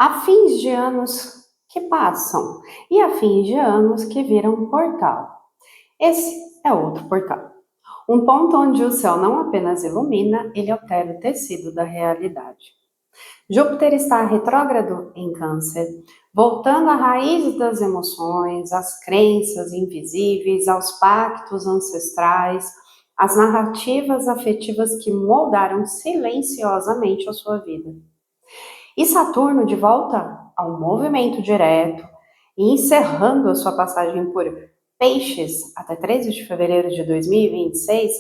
Há fins de anos que passam e há fins de anos que viram um portal. Esse é outro portal. Um ponto onde o céu não apenas ilumina, ele altera o tecido da realidade. Júpiter está retrógrado em Câncer, voltando à raiz das emoções, às crenças invisíveis, aos pactos ancestrais, às narrativas afetivas que moldaram silenciosamente a sua vida. E Saturno, de volta ao movimento direto e encerrando a sua passagem por Peixes até 13 de fevereiro de 2026,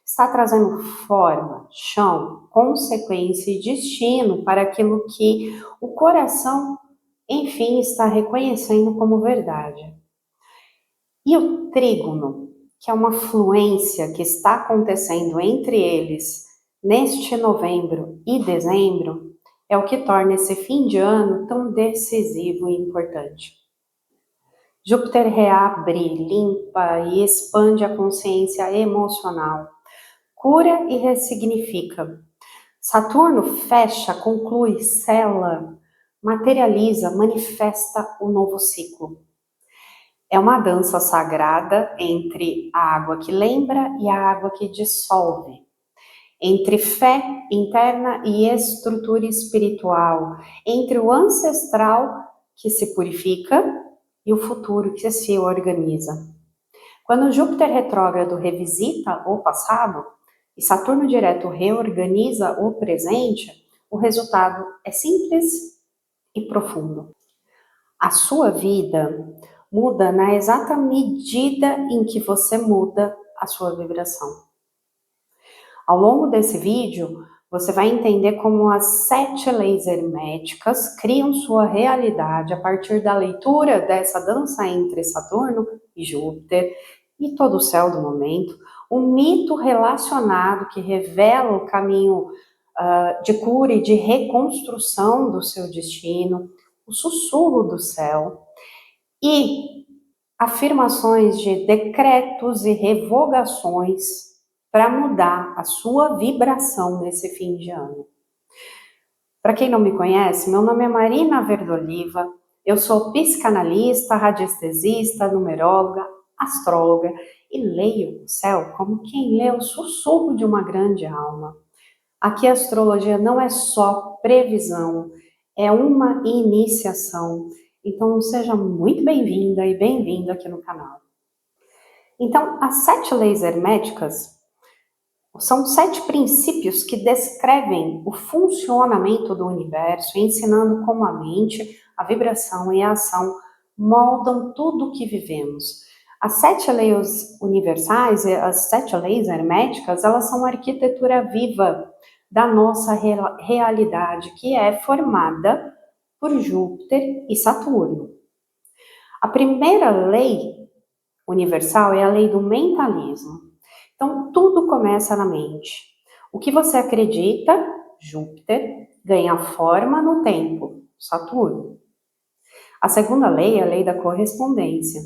está trazendo forma, chão, consequência e destino para aquilo que o coração, enfim, está reconhecendo como verdade. E o trígono, que é uma fluência que está acontecendo entre eles neste novembro e dezembro, é o que torna esse fim de ano tão decisivo e importante. Júpiter reabre, limpa e expande a consciência emocional, cura e ressignifica. Saturno fecha, conclui, sela, materializa, manifesta o novo ciclo. É uma dança sagrada entre a água que lembra e a água que dissolve, entre fé interna e estrutura espiritual, entre o ancestral que se purifica e o futuro que se organiza. Quando Júpiter retrógrado revisita o passado e Saturno direto reorganiza o presente, o resultado é simples e profundo. A sua vida muda na exata medida em que você muda a sua vibração. Ao longo desse vídeo, você vai entender como as 7 leis herméticas criam sua realidade a partir da leitura dessa dança entre Saturno e Júpiter e todo o céu do momento, um mito relacionado que revela o caminho de cura e de reconstrução do seu destino, o sussurro do céu e afirmações de decretos e revogações para mudar a sua vibração nesse fim de ano. Para quem não me conhece, meu nome é Marina Verdoliva, eu sou psicanalista, radiestesista, numeróloga, astróloga e leio o céu como quem lê o sussurro de uma grande alma. Aqui a astrologia não é só previsão, é uma iniciação. Então seja muito bem-vinda e bem-vindo aqui no canal. Então, as 7 leis herméticas são 7 princípios que descrevem o funcionamento do universo, ensinando como a mente, a vibração e a ação moldam tudo o que vivemos. As 7 leis universais, as 7 leis herméticas, elas são a arquitetura viva da nossa realidade, que é formada por Júpiter e Saturno. A primeira lei universal é a lei do mentalismo. Então, tudo começa na mente. O que você acredita, Júpiter, ganha forma no tempo, Saturno. A segunda lei é a lei da correspondência.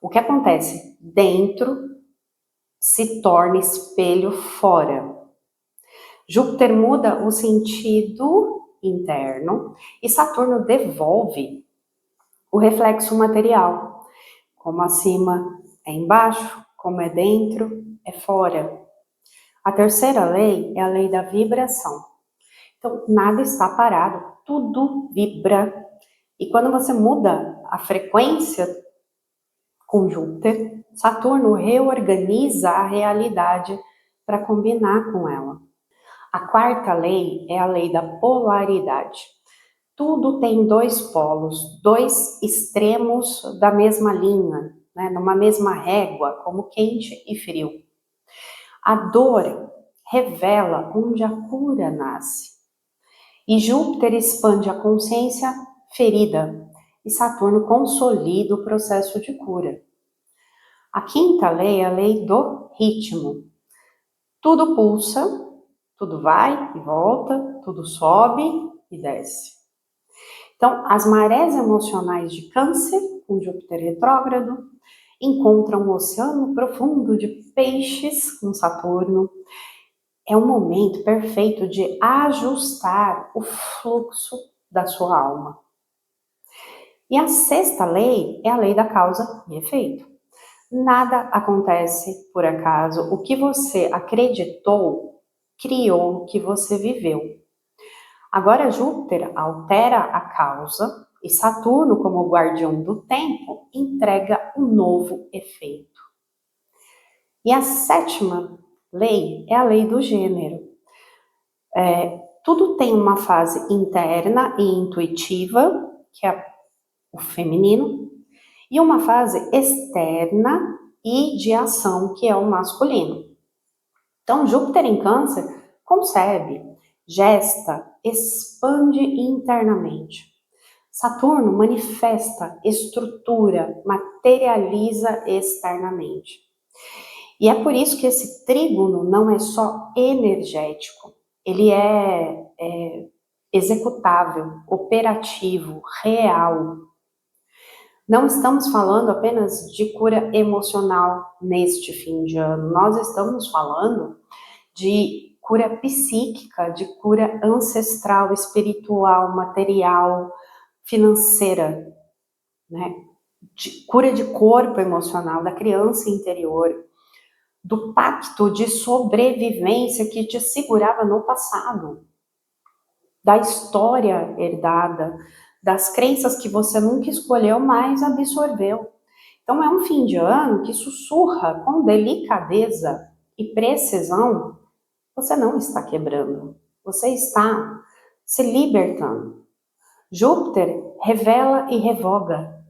O que acontece dentro se torna espelho fora. Júpiter muda o sentido interno e Saturno devolve o reflexo material. Como acima é embaixo, como é dentro, é fora. A terceira lei é a lei da vibração. Então, nada está parado, tudo vibra. E quando você muda a frequência com Júpiter, Saturno reorganiza a realidade para combinar com ela. A quarta lei é a lei da polaridade. Tudo tem 2 polos, 2 extremos da mesma linha, né, numa mesma régua, como quente e frio. A dor revela onde a cura nasce. E Júpiter expande a consciência ferida e Saturno consolida o processo de cura. A quinta lei é a lei do ritmo. Tudo pulsa, tudo vai e volta, tudo sobe e desce. Então, as marés emocionais de Câncer, com Júpiter retrógrado, encontram o oceano profundo de Peixes, com Saturno. É um momento perfeito de ajustar o fluxo da sua alma. E a sexta lei é a lei da causa e efeito. Nada acontece por acaso. O que você acreditou criou o que você viveu. Agora, Júpiter altera a causa e Saturno, como guardião do tempo, entrega um novo efeito. E a sétima lei é a lei do gênero. Tudo tem uma fase interna e intuitiva, que é o feminino, e uma fase externa e de ação, que é o masculino. Então, Júpiter em Câncer concebe, gesta, expande internamente. Saturno manifesta, estrutura, materializa externamente. E é por isso que esse trígono não é só energético, ele é executável, operativo, real. Não estamos falando apenas de cura emocional neste fim de ano, nós estamos falando de cura psíquica, de cura ancestral, espiritual, material, financeira, né? De cura de corpo emocional, da criança interior, do pacto de sobrevivência que te segurava no passado, da história herdada, das crenças que você nunca escolheu, mas absorveu. Então é um fim de ano que sussurra com delicadeza e precisão: você não está quebrando, você está se libertando. Júpiter revela e revoga.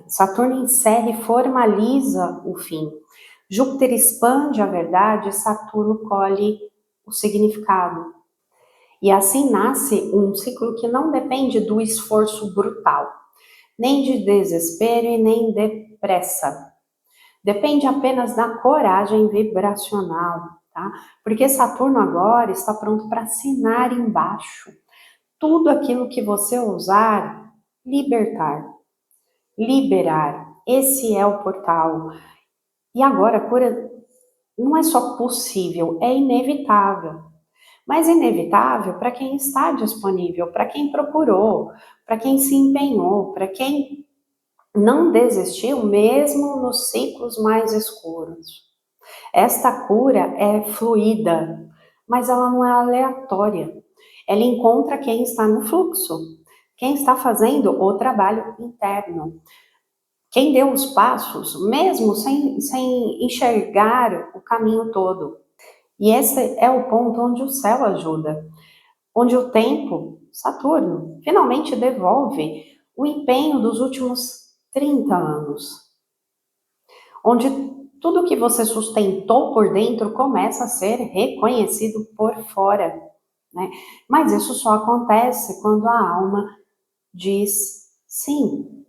Saturno encerra e formaliza o fim. Júpiter expande a verdade, Saturno colhe o significado. E assim nasce um ciclo que não depende do esforço brutal, nem de desespero e nem de pressa. Depende apenas da coragem vibracional, tá? Porque Saturno agora está pronto para assinar embaixo tudo aquilo que você ousar libertar, liberar. Esse é o portal. E agora a cura não é só possível, é inevitável. Mas inevitável para quem está disponível, para quem procurou, para quem se empenhou, para quem não desistiu mesmo nos ciclos mais escuros. Esta cura é fluida, mas ela não é aleatória. Ela encontra quem está no fluxo, quem está fazendo o trabalho interno, quem deu os passos, mesmo sem enxergar o caminho todo. E esse é o ponto onde o céu ajuda, onde o tempo, Saturno, finalmente devolve o empenho dos últimos 30 anos, onde tudo que você sustentou por dentro começa a ser reconhecido por fora, né? Mas isso só acontece quando a alma diz sim.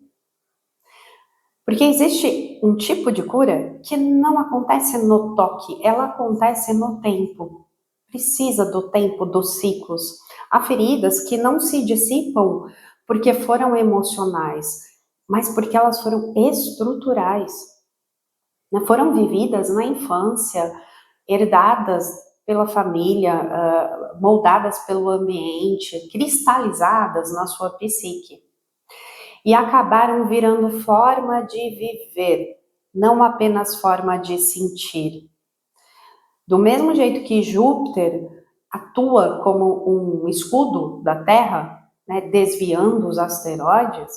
Porque existe um tipo de cura que não acontece no toque, ela acontece no tempo. Precisa do tempo dos ciclos. Há feridas que não se dissipam porque foram emocionais, mas porque elas foram estruturais. Foram vividas na infância, herdadas pela família, moldadas pelo ambiente, cristalizadas na sua psique. E acabaram virando forma de viver, não apenas forma de sentir. Do mesmo jeito que Júpiter atua como um escudo da Terra, né, desviando os asteroides,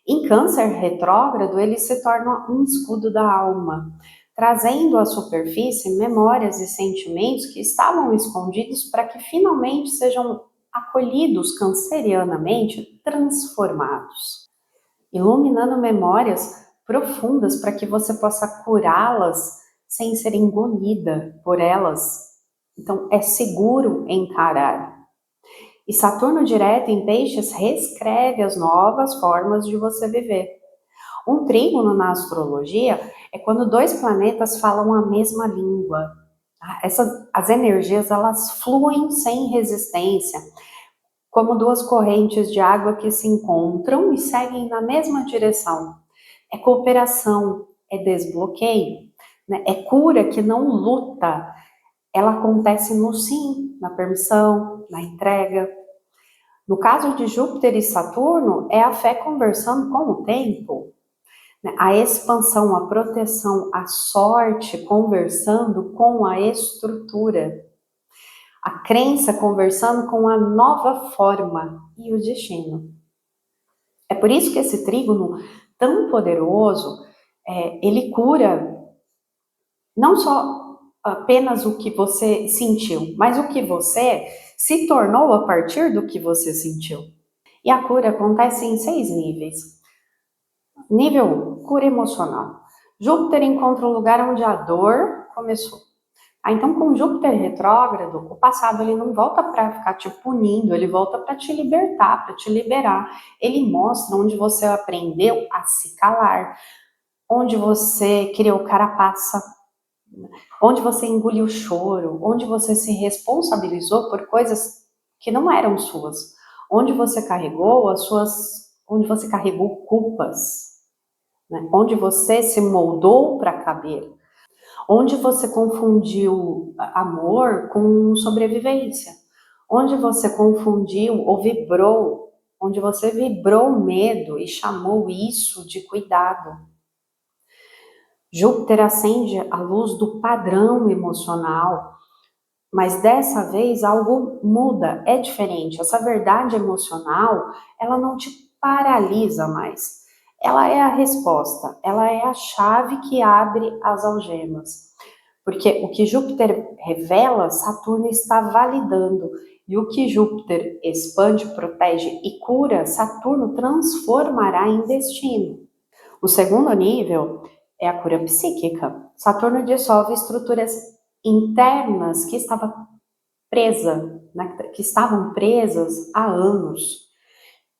em Câncer retrógrado ele se torna um escudo da alma, trazendo à superfície memórias e sentimentos que estavam escondidos para que finalmente sejam acolhidos cancerianamente, transformados, iluminando memórias profundas para que você possa curá-las sem ser engolida por elas. Então, é seguro encarar. E Saturno direto em Peixes reescreve as novas formas de você viver. Um trígono na astrologia é quando dois planetas falam a mesma língua. As energias, elas fluem sem resistência, como duas correntes de água que se encontram e seguem na mesma direção. É cooperação, é desbloqueio, né? É cura que não luta, ela acontece no sim, na permissão, na entrega. No caso de Júpiter e Saturno, é a fé conversando com o tempo, né? A expansão, a proteção, a sorte conversando com a estrutura, a crença conversando com a nova forma e o destino. É por isso que esse trígono tão poderoso, ele cura não só apenas o que você sentiu, mas o que você se tornou a partir do que você sentiu. E a cura acontece em 6 níveis. Nível 1, cura emocional. Júpiter encontra o lugar onde a dor começou. Então, com Júpiter retrógrado, o passado ele não volta para ficar te punindo, ele volta para te libertar, para te liberar. Ele mostra onde você aprendeu a se calar, onde você criou carapaça, onde você engoliu o choro, onde você se responsabilizou por coisas que não eram suas, onde você carregou onde você carregou culpas, né? Onde você se moldou para caber, onde você confundiu amor com sobrevivência, onde você confundiu ou vibrou, onde você vibrou medo e chamou isso de cuidado. Júpiter acende a luz do padrão emocional, mas dessa vez algo muda, é diferente. Essa verdade emocional, ela não te paralisa mais. Ela é a resposta, ela é a chave que abre as algemas. Porque o que Júpiter revela, Saturno está validando. E o que Júpiter expande, protege e cura, Saturno transformará em destino. O segundo nível é a cura psíquica. Saturno dissolve estruturas internas que estavam presas há anos.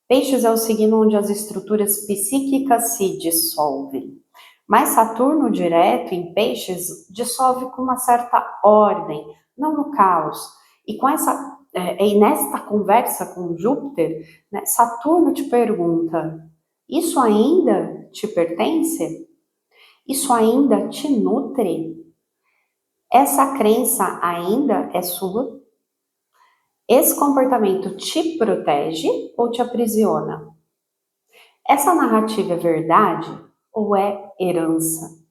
Peixes é o signo onde as estruturas psíquicas se dissolvem. Mas Saturno direto em Peixes dissolve com uma certa ordem, não no caos. E nesta conversa com Júpiter, né, Saturno te pergunta: isso ainda te pertence? Isso ainda te nutre? Essa crença ainda é sua? Esse comportamento te protege ou te aprisiona? Essa narrativa é verdade ou é herança?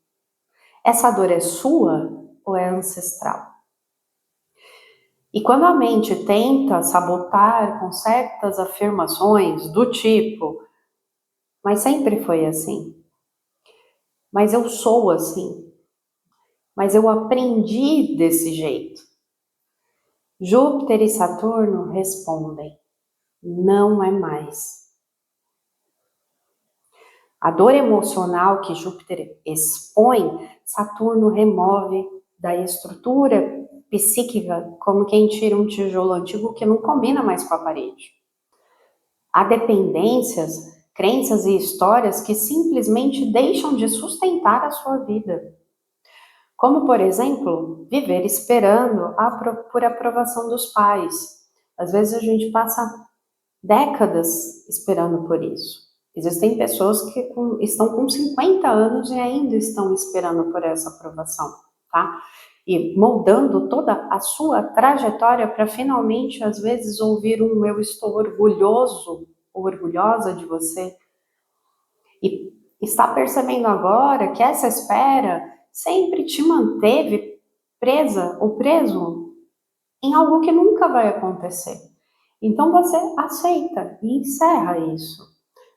Essa dor é sua ou é ancestral? E quando a mente tenta sabotar com certas afirmações do tipo, mas sempre foi assim, mas eu sou assim, mas eu aprendi desse jeito, Júpiter e Saturno respondem: não é mais. A dor emocional que Júpiter expõe, Saturno remove da estrutura psíquica, como quem tira um tijolo antigo que não combina mais com a parede. Há dependências, crenças e histórias que simplesmente deixam de sustentar a sua vida. Como, por exemplo, viver esperando por aprovação dos pais. Às vezes a gente passa décadas esperando por isso. Existem pessoas que estão com 50 anos e ainda estão esperando por essa aprovação, tá? E moldando toda a sua trajetória para finalmente, às vezes, ouvir um eu estou orgulhoso ou orgulhosa de você. E está percebendo agora que essa espera sempre te manteve presa ou preso em algo que nunca vai acontecer. Então você aceita e encerra isso,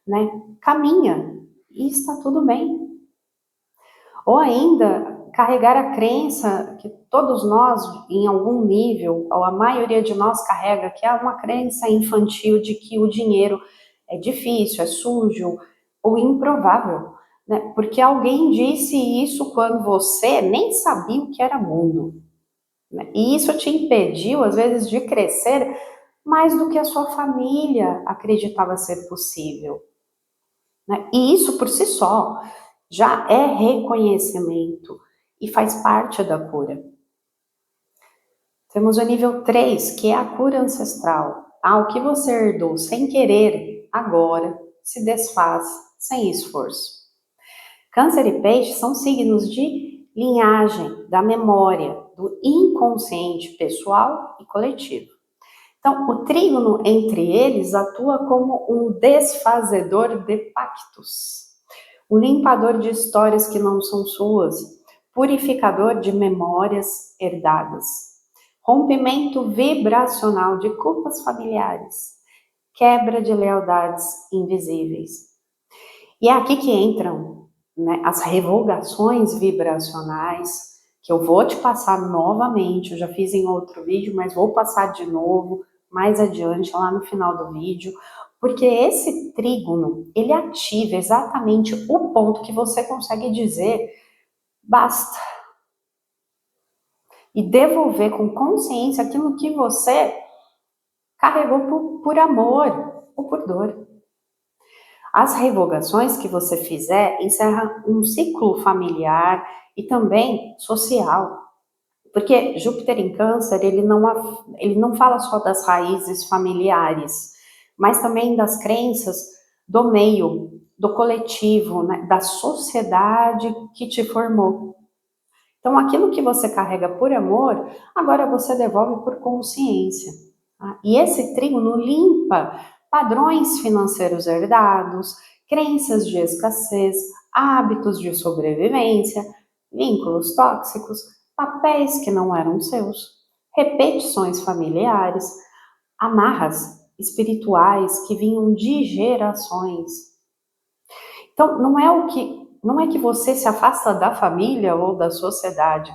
né? Caminha e está tudo bem. Ou ainda carregar a crença que todos nós, em algum nível, ou a maioria de nós carrega, que é uma crença infantil de que o dinheiro é difícil, é sujo ou improvável, né? Porque alguém disse isso quando você nem sabia o que era mundo, né? E isso te impediu, às vezes, de crescer mais do que a sua família acreditava ser possível, né? E isso por si só já é reconhecimento e faz parte da cura. Temos o nível 3, que é a cura ancestral. O que você herdou sem querer, agora se desfaz sem esforço. Câncer e Peixe são signos de linhagem, da memória, do inconsciente pessoal e coletivo. Então, o trígono entre eles atua como um desfazedor de pactos, um limpador de histórias que não são suas, purificador de memórias herdadas, rompimento vibracional de culpas familiares, quebra de lealdades invisíveis. E é aqui que entram, né, as revogações vibracionais, que eu vou te passar novamente, eu já fiz em outro vídeo, mas vou passar de novo, mais adiante, lá no final do vídeo, porque esse trígono, ele ativa exatamente o ponto que você consegue dizer, basta, e devolver com consciência aquilo que você carregou por amor ou por dor. As revogações que você fizer encerram um ciclo familiar e também social. Porque Júpiter em Câncer, ele não fala só das raízes familiares, mas também das crenças do meio, do coletivo, né, da sociedade que te formou. Então, aquilo que você carrega por amor, agora você devolve por consciência. Tá? E esse trígono limpa padrões financeiros herdados, crenças de escassez, hábitos de sobrevivência, vínculos tóxicos, papéis que não eram seus, repetições familiares, amarras espirituais que vinham de gerações. Então, não é que você se afasta da família ou da sociedade,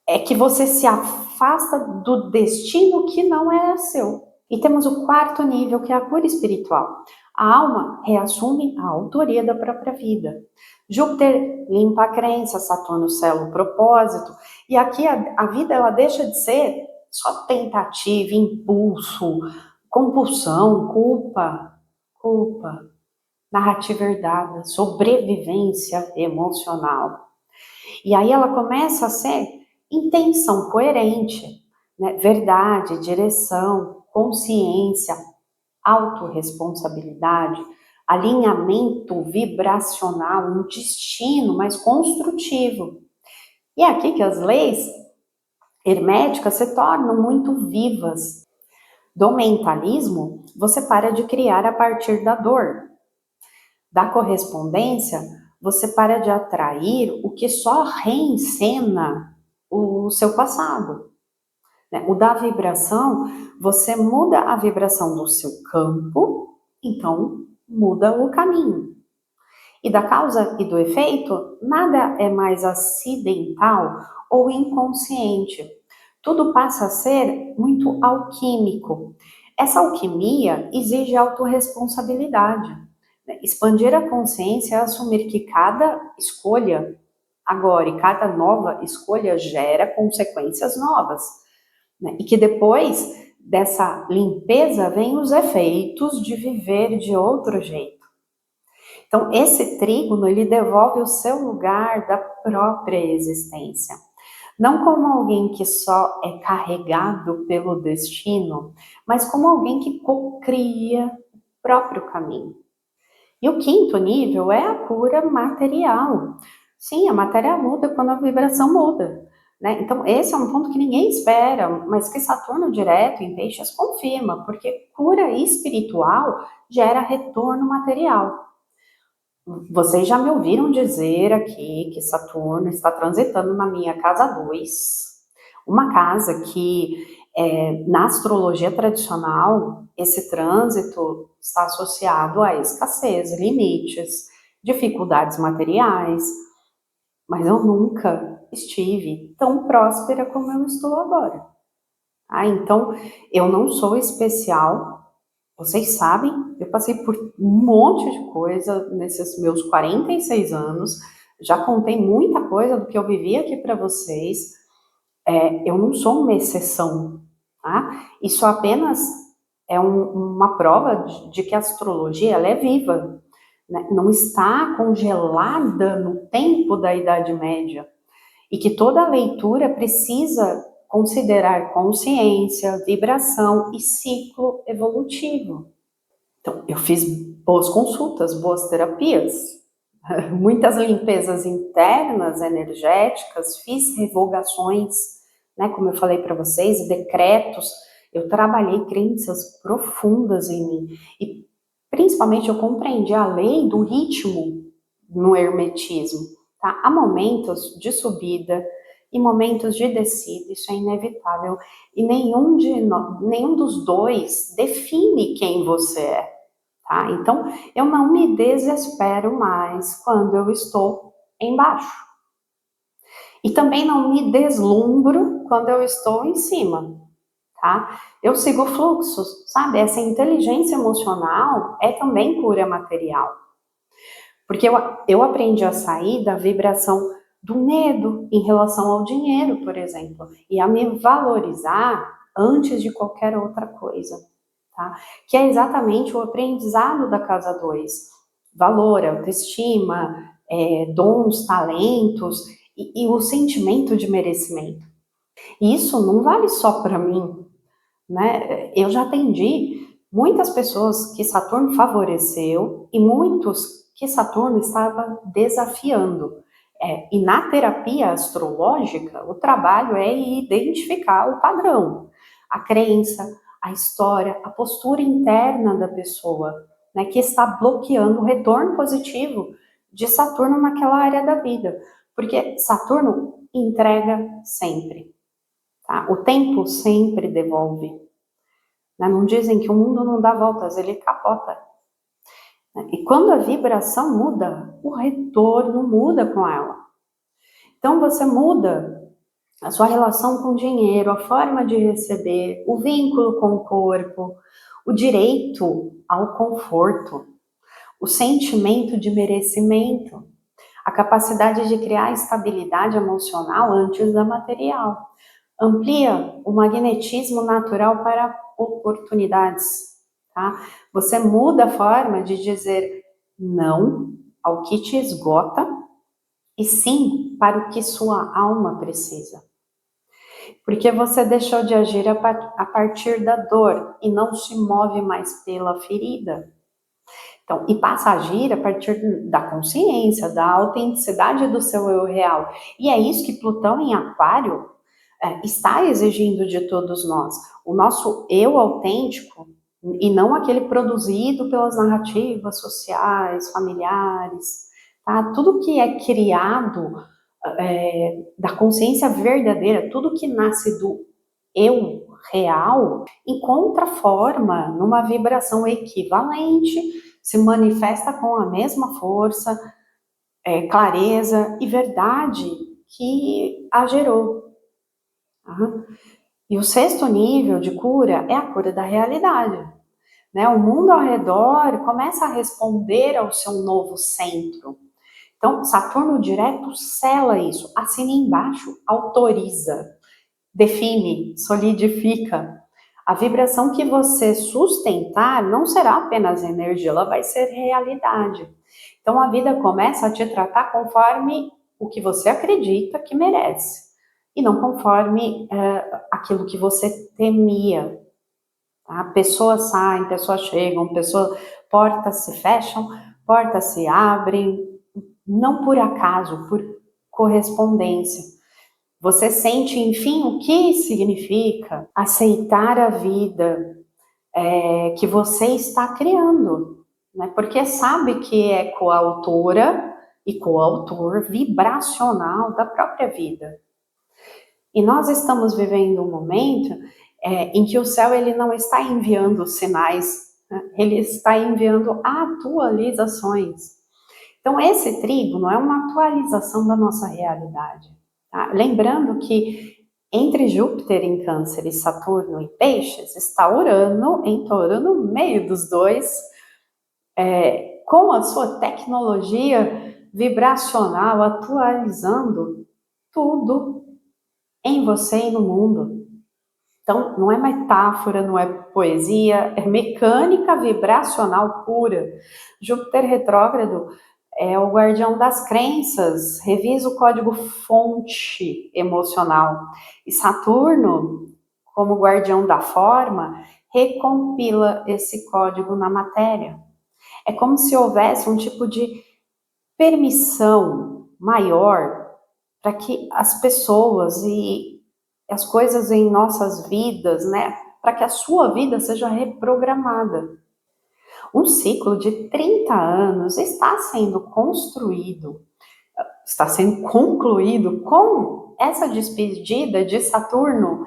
é que você se afasta do destino que não é seu. E temos o quarto nível, que é a cura espiritual. A alma reassume a autoria da própria vida. Júpiter limpa a crença, Saturno sela o propósito, e aqui a vida ela deixa de ser só tentativa, impulso, compulsão, culpa, narrativa herdada, sobrevivência emocional. E aí ela começa a ser intenção coerente, né? Verdade, direção, consciência, autorresponsabilidade, alinhamento vibracional, um destino mais construtivo. E é aqui que as leis herméticas se tornam muito vivas. Do mentalismo, você para de criar a partir da dor. Da correspondência, você para de atrair o que só reencena o seu passado. O da vibração, você muda a vibração do seu campo, então muda o caminho. E da causa e do efeito, nada é mais acidental ou inconsciente. Tudo passa a ser muito alquímico. Essa alquimia exige autorresponsabilidade. Expandir a consciência é assumir que cada escolha agora e cada nova escolha gera consequências novas, né? E que depois dessa limpeza vem os efeitos de viver de outro jeito. Então, esse trígono, ele devolve o seu lugar da própria existência. Não como alguém que só é carregado pelo destino, mas como alguém que cocria o próprio caminho. E o quinto nível é a cura material. Sim, a matéria muda quando a vibração muda, né? Então, esse é um ponto que ninguém espera, mas que Saturno direto em Peixes confirma, porque cura espiritual gera retorno material. Vocês já me ouviram dizer aqui que Saturno está transitando na minha casa 2, uma casa que, na astrologia tradicional, esse trânsito está associado a escassez, limites, dificuldades materiais, mas eu nunca estive tão próspera como eu estou agora. Então, eu não sou especial. Vocês sabem, eu passei por um monte de coisa nesses meus 46 anos, já contei muita coisa do que eu vivi aqui para vocês. Eu não sou uma exceção, tá? Isso apenas é uma prova de que a astrologia ela é viva, né? Não está congelada no tempo da Idade Média, e que toda leitura precisa considerar consciência, vibração e ciclo evolutivo. Então, eu fiz boas consultas, boas terapias, muitas limpezas internas, energéticas, fiz revogações, né, como eu falei para vocês, decretos. Eu trabalhei crenças profundas em mim e principalmente eu compreendi a lei do ritmo no hermetismo, tá? Há momentos de subida e momentos de descida, isso é inevitável, e nenhum dos dois define quem você é, tá? Então, eu não me desespero mais quando eu estou embaixo. E também não me deslumbro quando eu estou em cima, tá? Eu sigo fluxos, sabe? Essa inteligência emocional é também cura material. Porque eu aprendi a sair da vibração do medo em relação ao dinheiro, por exemplo, e a me valorizar antes de qualquer outra coisa, tá? Que é exatamente o aprendizado da casa 2. Valor, autoestima, dons, talentos e o sentimento de merecimento. E isso não vale só para mim, né? Eu já atendi muitas pessoas que Saturno favoreceu e muitos que Saturno estava desafiando. E na terapia astrológica, o trabalho é identificar o padrão, a crença, a história, a postura interna da pessoa, né, que está bloqueando o retorno positivo de Saturno naquela área da vida. Porque Saturno entrega sempre, tá? O tempo sempre devolve. Né? Não dizem que o mundo não dá voltas, ele capota. Né? E quando a vibração muda, o retorno muda com ela. Então você muda a sua relação com o dinheiro, a forma de receber, o vínculo com o corpo, o direito ao conforto, o sentimento de merecimento, a capacidade de criar estabilidade emocional antes da material. Amplia o magnetismo natural para oportunidades, tá? Você muda a forma de dizer não ao que te esgota e sim para o que sua alma precisa. Porque você deixou de agir a partir da dor e não se move mais pela ferida. Então, e passa a agir a partir da consciência, da autenticidade do seu eu real. E é isso que Plutão em Aquário está exigindo de todos nós. O nosso eu autêntico e não aquele produzido pelas narrativas sociais, familiares, tá? Tudo que é criado da consciência verdadeira, tudo que nasce do eu real, encontra forma numa vibração equivalente, se manifesta com a mesma força, clareza e verdade que a gerou. Uhum. E o sexto nível de cura é a cura da realidade. Né? O mundo ao redor começa a responder ao seu novo centro. Então, Saturno direto sela isso, assina embaixo, autoriza, define, solidifica. A vibração que você sustentar não será apenas energia, ela vai ser realidade. Então, a vida começa a te tratar conforme o que você acredita que merece e não conforme aquilo que você temia. Tá? Pessoas saem, pessoas chegam, portas se fecham, portas se abrem, não por acaso, por correspondência. Você sente, enfim, o que significa aceitar a vida que você está criando, né? Porque sabe que é coautora e coautor vibracional da própria vida. E nós estamos vivendo um momento em que o céu ele não está enviando sinais, né? Ele está enviando atualizações. Então, esse trígono é uma atualização da nossa realidade. Tá? Lembrando que entre Júpiter em Câncer e Saturno em Peixes, está Urano em Touro no meio dos dois, com a sua tecnologia vibracional atualizando tudo em você e no mundo. Então, não é metáfora, não é poesia, é mecânica vibracional pura. Júpiter retrógrado é o guardião das crenças, revisa o código fonte emocional. E Saturno, como guardião da forma, recompila esse código na matéria. É como se houvesse um tipo de permissão maior para que as pessoas e as coisas em nossas vidas, né, para que a sua vida seja reprogramada. Um ciclo de 30 anos está sendo construído, está sendo concluído com essa despedida de Saturno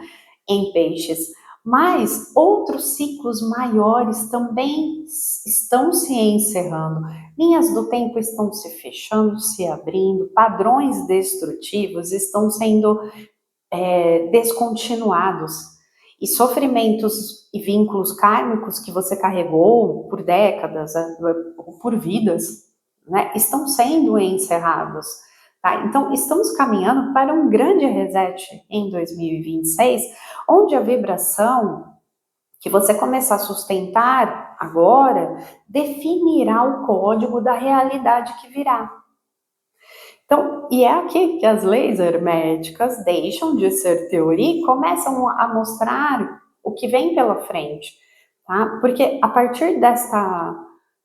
em Peixes, mas outros ciclos maiores também estão se encerrando. Linhas do tempo estão se fechando, se abrindo, padrões destrutivos estão sendo descontinuados. E sofrimentos e vínculos kármicos que você carregou por décadas, por vidas, né, estão sendo encerrados. Tá? Então, estamos caminhando para um grande reset em 2026, onde a vibração que você começar a sustentar agora definirá o código da realidade que virá. Então, e é aqui que as leis herméticas deixam de ser teoria e começam a mostrar o que vem pela frente, tá? Porque a partir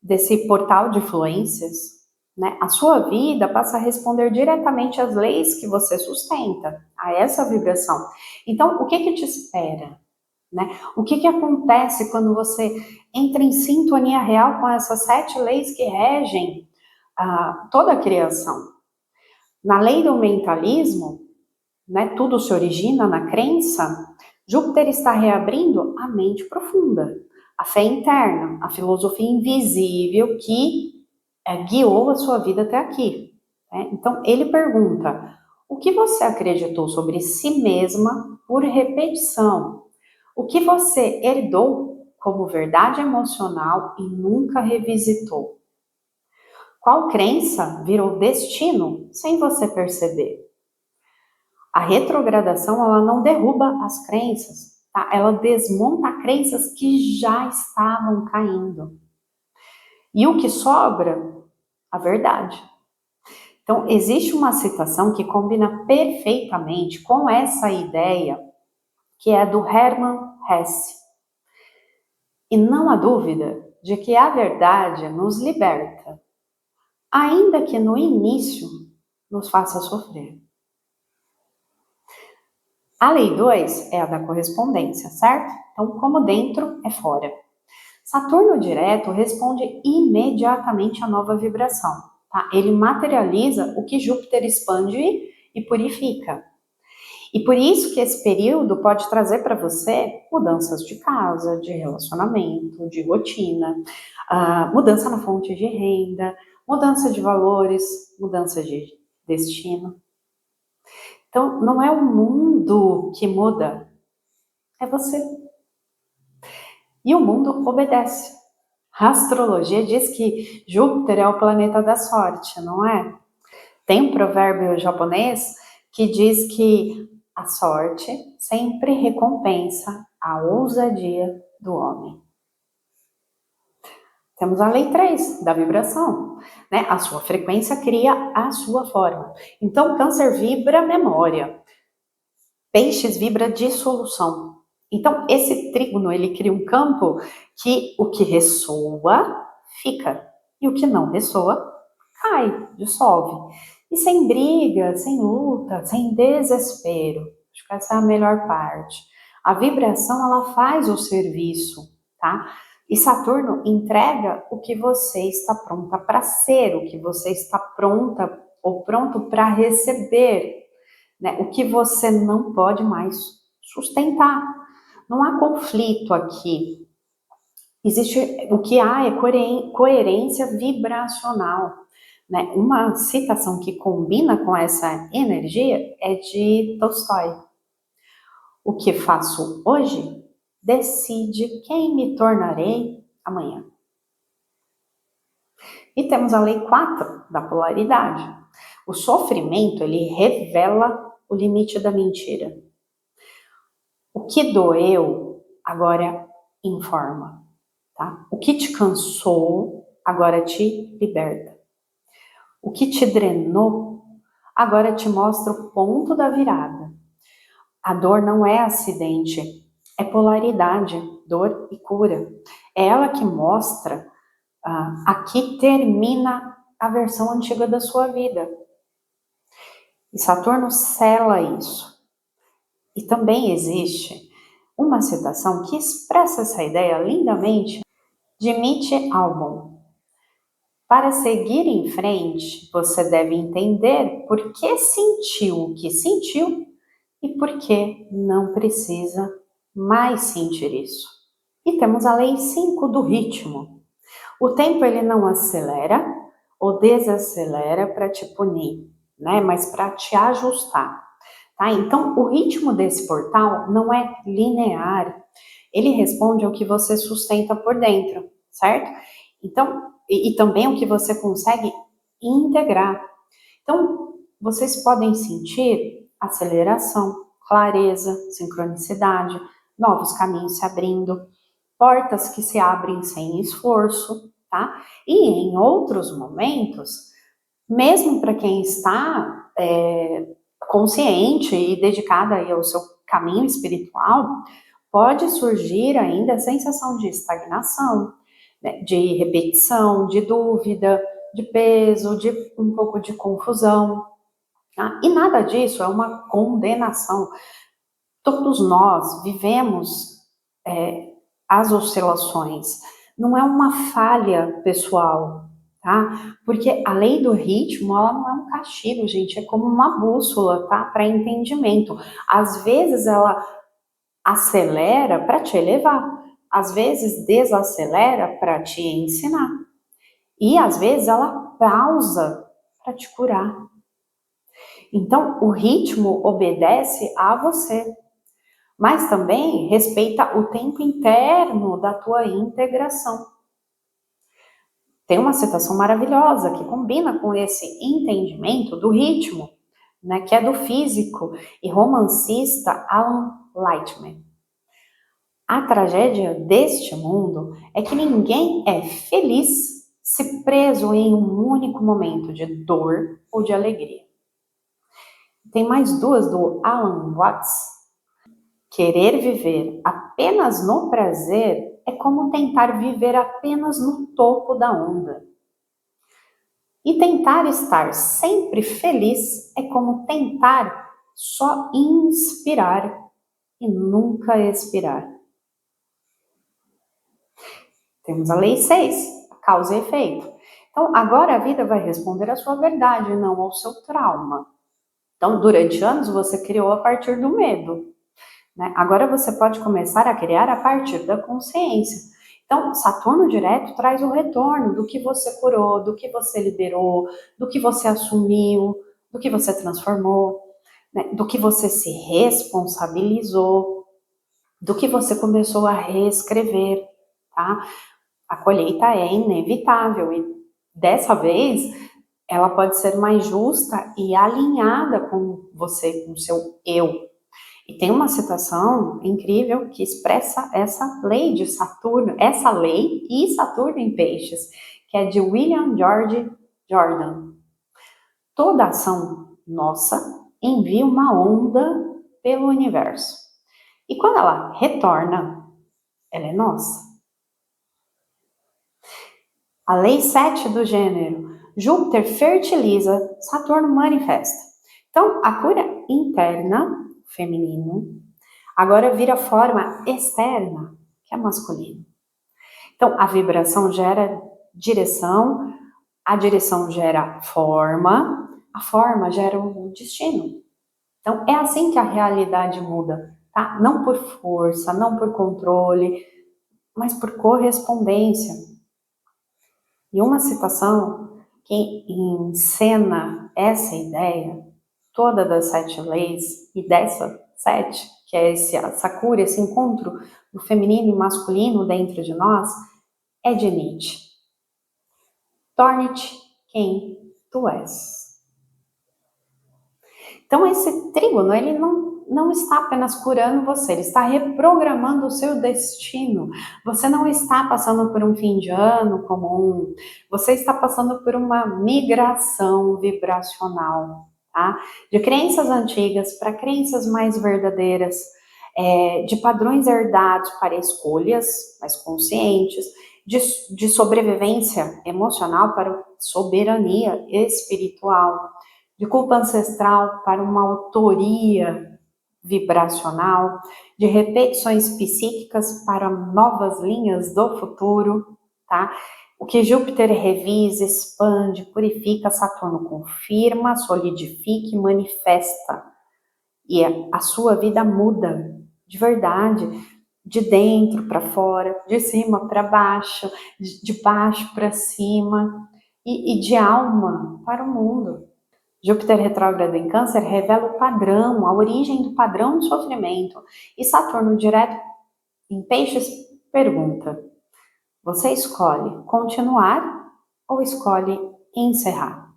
desse portal de fluências, né, a sua vida passa a responder diretamente às leis que você sustenta, a essa vibração. Então, o que te espera? Né? O que acontece quando você entra em sintonia real com essas 7 leis que regem toda a criação? Na lei do mentalismo, né, tudo se origina na crença. Júpiter está reabrindo a mente profunda, a fé interna, a filosofia invisível que guiou a sua vida até aqui. Né? Então, ele pergunta, o que você acreditou sobre si mesma por repetição? O que você herdou como verdade emocional e nunca revisitou? Qual crença virou destino sem você perceber? A retrogradação, ela não derruba as crenças, tá? Ela desmonta crenças que já estavam caindo. E o que sobra? A verdade. Então, existe uma citação que combina perfeitamente com essa ideia, que é do Hermann Hesse. E não há dúvida de que a verdade nos liberta, ainda que no início nos faça sofrer. A lei 2 é a da correspondência, certo? Então, como dentro, é fora. Saturno direto responde imediatamente à nova vibração, tá? Ele materializa o que Júpiter expande e purifica. E por isso que esse período pode trazer para você mudanças de casa, de relacionamento, de rotina, mudança na fonte de renda, mudança de valores, mudança de destino. Então, não é o mundo que muda, é você. E o mundo obedece. A astrologia diz que Júpiter é o planeta da sorte, não é? Tem um provérbio japonês que diz que a sorte sempre recompensa a ousadia do homem. Temos a lei 3 da vibração, né? A sua frequência cria a sua forma. Então, Câncer vibra memória. Peixes vibra dissolução. Então, esse trígono, ele cria um campo que o que ressoa, fica. E o que não ressoa, cai, dissolve. E sem briga, sem luta, sem desespero. Acho que essa é a melhor parte. A vibração, ela faz o serviço, tá? E Saturno entrega o que você está pronta para ser, o que você está pronta ou pronto para receber, né? O que você não pode mais sustentar. Não há conflito aqui. Existe, o que há é coerência vibracional. Né? Uma citação que combina com essa energia é de Tolstói. O que faço hoje decide quem me tornarei amanhã. E temos a lei 4 da polaridade. O sofrimento, ele revela o limite da mentira. O que doeu, agora informa. Tá? O que te cansou, agora te liberta. O que te drenou, agora te mostra o ponto da virada. A dor não é acidente, é polaridade, dor e cura. É ela que mostra aqui termina a versão antiga da sua vida. E Saturno sela isso. E também existe Uma citação que expressa essa ideia lindamente de Mitch Albom. Para seguir em frente, você deve entender por que sentiu o que sentiu e por que não precisa mais sentir isso. E temos a lei 5 do ritmo. O tempo ele não acelera ou desacelera para te punir, né? Mas para te ajustar. Tá? Então, o ritmo desse portal não é linear, ele responde ao que você sustenta por dentro, certo? Então, e também o que você consegue integrar. Então, vocês podem sentir aceleração, clareza, sincronicidade, novos caminhos se abrindo, portas que se abrem sem esforço, tá? E em outros momentos, mesmo para quem está consciente e dedicada aí ao seu caminho espiritual, pode surgir ainda a sensação de estagnação, né, de repetição, de dúvida, de peso, de um pouco de confusão. Tá? E nada disso é uma condenação. Todos nós vivemos as oscilações. Não é uma falha pessoal, tá? Porque a lei do ritmo, ela não é um castigo, gente, é como uma bússola, tá? Para entendimento. Às vezes ela acelera para te elevar, às vezes desacelera para te ensinar, e às vezes ela pausa para te curar. Então, o ritmo obedece a você, mas também respeita o tempo interno da tua integração. Tem uma citação maravilhosa que combina com esse entendimento do ritmo, né, que é do físico e romancista Alan Lightman. A tragédia deste mundo é que ninguém é feliz se preso em um único momento de dor ou de alegria. Tem mais duas do Alan Watts. Querer viver apenas no prazer é como tentar viver apenas no topo da onda. E tentar estar sempre feliz é como tentar só inspirar e nunca expirar. Temos a lei 6, a causa e efeito. Então, agora a vida vai responder à sua verdade, não ao seu trauma. Então, durante anos você criou a partir do medo, né? Agora você pode começar a criar a partir da consciência. Então, Saturno direto traz o retorno do que você curou, do que você liberou, do que você assumiu, do que você transformou, né? Do que você se responsabilizou, do que você começou a reescrever, tá? A colheita é inevitável e dessa vez ela pode ser mais justa e alinhada com você, com o seu eu. E tem uma citação incrível que expressa essa lei de Saturno, essa lei e Saturno em Peixes, que é de William George Jordan. Toda ação nossa envia uma onda pelo universo. E quando ela retorna, ela é nossa. A lei 7 do gênero, Júpiter fertiliza, Saturno manifesta. Então, a cura interna, feminino, agora vira forma externa, que é masculino. Então, a vibração gera direção, a direção gera forma, a forma gera o destino. Então, é assim que a realidade muda, tá? Não por força, não por controle, mas por correspondência. E uma citação que encena essa ideia toda das 7 leis e dessa 7, que é essa cura, esse encontro do feminino e masculino dentro de nós, é de Nietzsche. Torne-te quem tu és. Então esse trígono, ele não está apenas curando você, ele está reprogramando o seu destino. Você não está passando por um fim de ano comum, você está passando por uma migração vibracional, tá? De crenças antigas para crenças mais verdadeiras, de padrões herdados para escolhas mais conscientes, de sobrevivência emocional para soberania espiritual, de culpa ancestral para uma autoria vibracional, de repetições psíquicas para novas linhas do futuro, tá? O que Júpiter revisa, expande, purifica, Saturno confirma, solidifica e manifesta. E a sua vida muda, de verdade, de dentro para fora, de cima para baixo, de baixo para cima, e de alma para o mundo. Júpiter retrógrado em Câncer revela o padrão, a origem do padrão de sofrimento. E Saturno direto em Peixes pergunta: você escolhe continuar ou escolhe encerrar?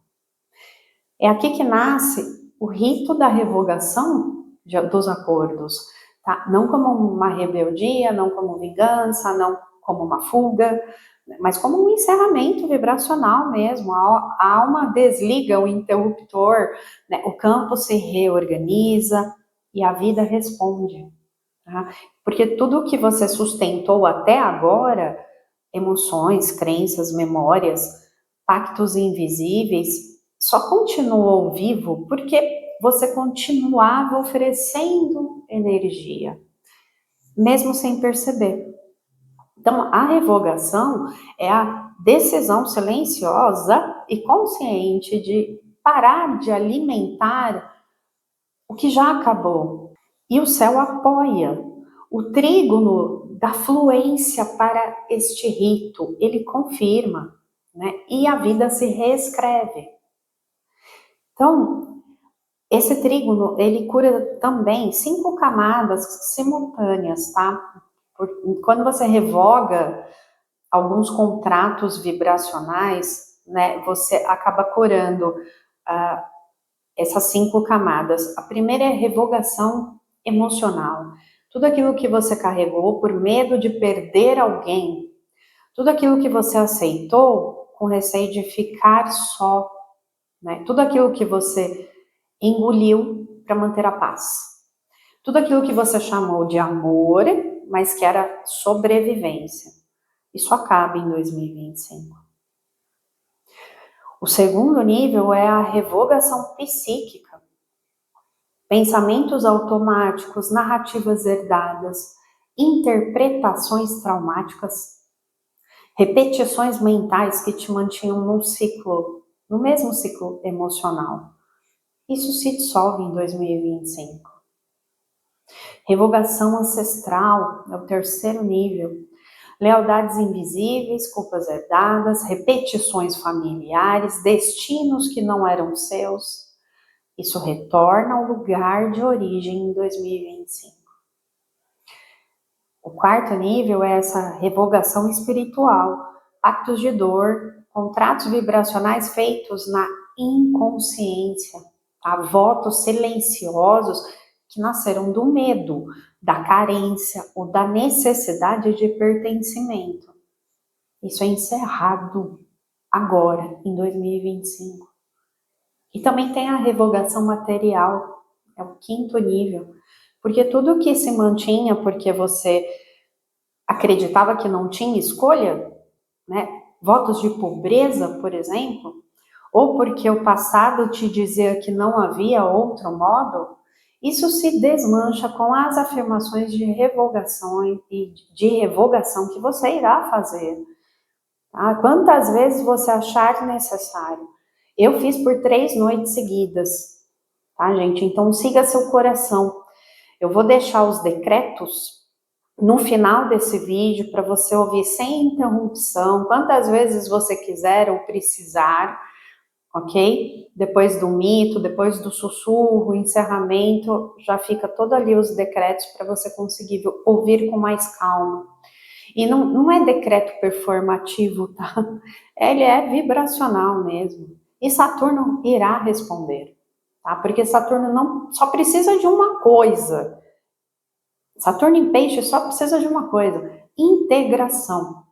É aqui que nasce o rito da revogação dos acordos, tá? Não como uma rebeldia, não como vingança, não como uma fuga, mas como um encerramento vibracional mesmo. A alma desliga o interruptor, né? O campo se reorganiza e a vida responde, tá? Porque tudo que você sustentou até agora, emoções, crenças, memórias, pactos invisíveis, só continuou vivo porque você continuava oferecendo energia, mesmo sem perceber. Então, a revogação é a decisão silenciosa e consciente de parar de alimentar o que já acabou. E o céu apoia o trígono da fluência para este rito, ele confirma, né? E a vida se reescreve. Então, esse trígono, ele cura também 5 camadas simultâneas, tá? Quando você revoga alguns contratos vibracionais, né, você acaba curando essas 5 camadas. A primeira é a revogação emocional. Tudo aquilo que você carregou por medo de perder alguém, tudo aquilo que você aceitou com receio de ficar só, né? Tudo aquilo que você engoliu para manter a paz. Tudo aquilo que você chamou de amor, mas que era sobrevivência. Isso acaba em 2025. O segundo nível é a revogação psíquica. Pensamentos automáticos, narrativas herdadas, interpretações traumáticas, repetições mentais que te mantinham num ciclo, no mesmo ciclo emocional. Isso se dissolve em 2025. Revogação ancestral é o terceiro nível. Lealdades invisíveis, culpas herdadas, repetições familiares, destinos que não eram seus. Isso retorna ao lugar de origem em 2025. O quarto nível é essa revogação espiritual, pactos de dor, contratos vibracionais feitos na inconsciência, tá? Votos silenciosos que nasceram do medo, da carência ou da necessidade de pertencimento. Isso é encerrado agora, em 2025. E também tem a revogação material, é o quinto nível, porque tudo que se mantinha porque você acreditava que não tinha escolha, né? Votos de pobreza, por exemplo, ou porque o passado te dizia que não havia outro modo, isso se desmancha com as afirmações de revogação e de revogação que você irá fazer. Tá? Quantas vezes você achar necessário. Eu fiz por 3 noites seguidas, tá, gente? Então siga seu coração. Eu vou deixar os decretos no final desse vídeo para você ouvir sem interrupção, quantas vezes você quiser ou precisar, ok? Depois do mito, depois do sussurro, encerramento, já fica todo ali os decretos para você conseguir ouvir com mais calma. E não é decreto performativo, tá? Ele é vibracional mesmo. E Saturno irá responder, tá? Porque Saturno não só precisa de uma coisa. Saturno em Peixes só precisa de uma coisa: integração,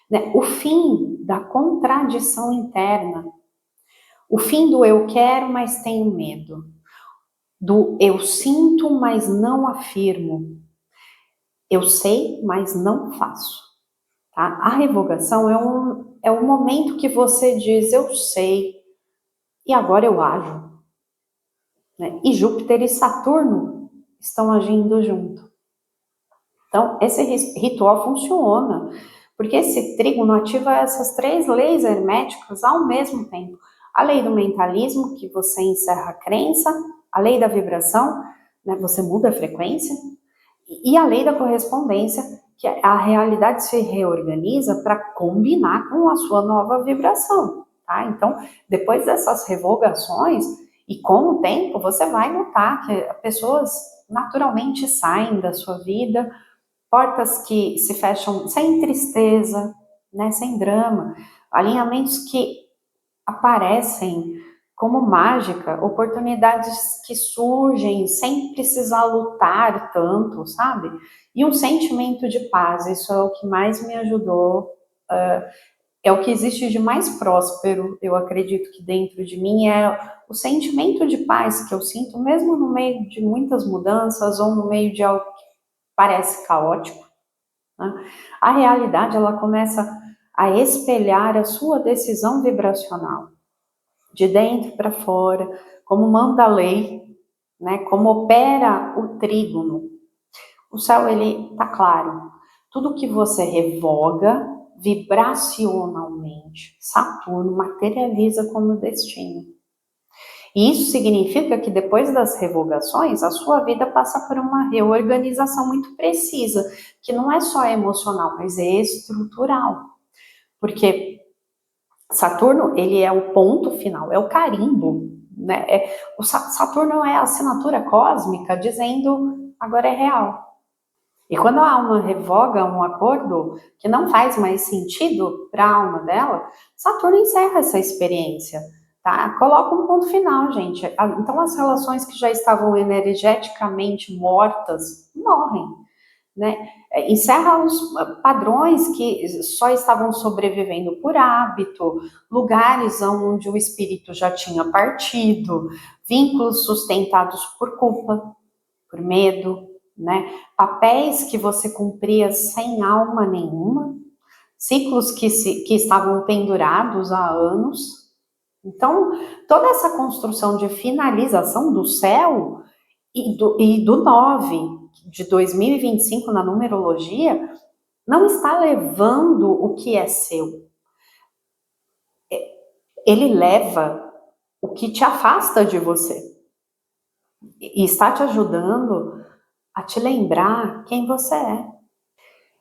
né? O fim da contradição interna. O fim do eu quero, mas tenho medo. Do eu sinto, mas não afirmo. Eu sei, mas não faço. Tá? A revogação é um momento que você diz, eu sei, e agora eu ajo. Né? E Júpiter e Saturno estão agindo junto. Então, esse ritual funciona, porque esse trígono ativa essas 3 leis herméticas ao mesmo tempo. A lei do mentalismo, que você encerra a crença, a lei da vibração, né, você muda a frequência, e a lei da correspondência, que a realidade se reorganiza para combinar com a sua nova vibração, tá? Então, depois dessas revogações, e com o tempo, você vai notar que pessoas naturalmente saem da sua vida, portas que se fecham sem tristeza, né, sem drama, alinhamentos que aparecem como mágica, oportunidades que surgem sem precisar lutar tanto, sabe? E um sentimento de paz, isso é o que mais me ajudou, é o que existe de mais próspero, eu acredito que dentro de mim, é o sentimento de paz que eu sinto, mesmo no meio de muitas mudanças ou no meio de algo que parece caótico, né? A realidade, ela começa a espelhar a sua decisão vibracional, de dentro para fora, como manda a lei, né? Como opera o trígono. O céu, ele está claro. Tudo que você revoga vibracionalmente, Saturno materializa como destino. E isso significa que depois das revogações, a sua vida passa por uma reorganização muito precisa, que não é só emocional, mas é estrutural. Porque Saturno, ele é o ponto final, é o carimbo, né? O Saturno é a assinatura cósmica dizendo agora é real. E quando a alma revoga um acordo que não faz mais sentido para a alma dela, Saturno encerra essa experiência, tá? Coloca um ponto final, gente. Então as relações que já estavam energeticamente mortas, morrem, né? Encerra os padrões que só estavam sobrevivendo por hábito, lugares onde o espírito já tinha partido, vínculos sustentados por culpa, por medo, né? Papéis que você cumpria sem alma nenhuma, ciclos que estavam pendurados há anos. Então, toda essa construção de finalização do céu e do 9 de 2025 na numerologia não está levando o que é seu. Ele leva o que te afasta de você. E está te ajudando a te lembrar quem você é.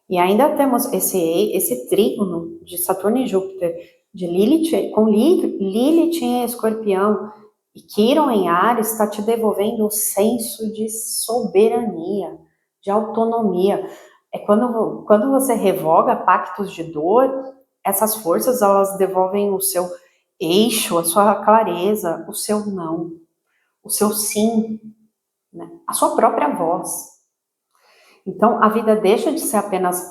E ainda temos esse trígono de Saturno e Júpiter, de Lilith, com Lilith em Escorpião e Quiron em Áries, está te devolvendo o senso de soberania, de autonomia. É quando você revoga pactos de dor, essas forças, elas devolvem o seu eixo, a sua clareza, o seu não, o seu sim, né? A sua própria voz. Então, a vida deixa de ser apenas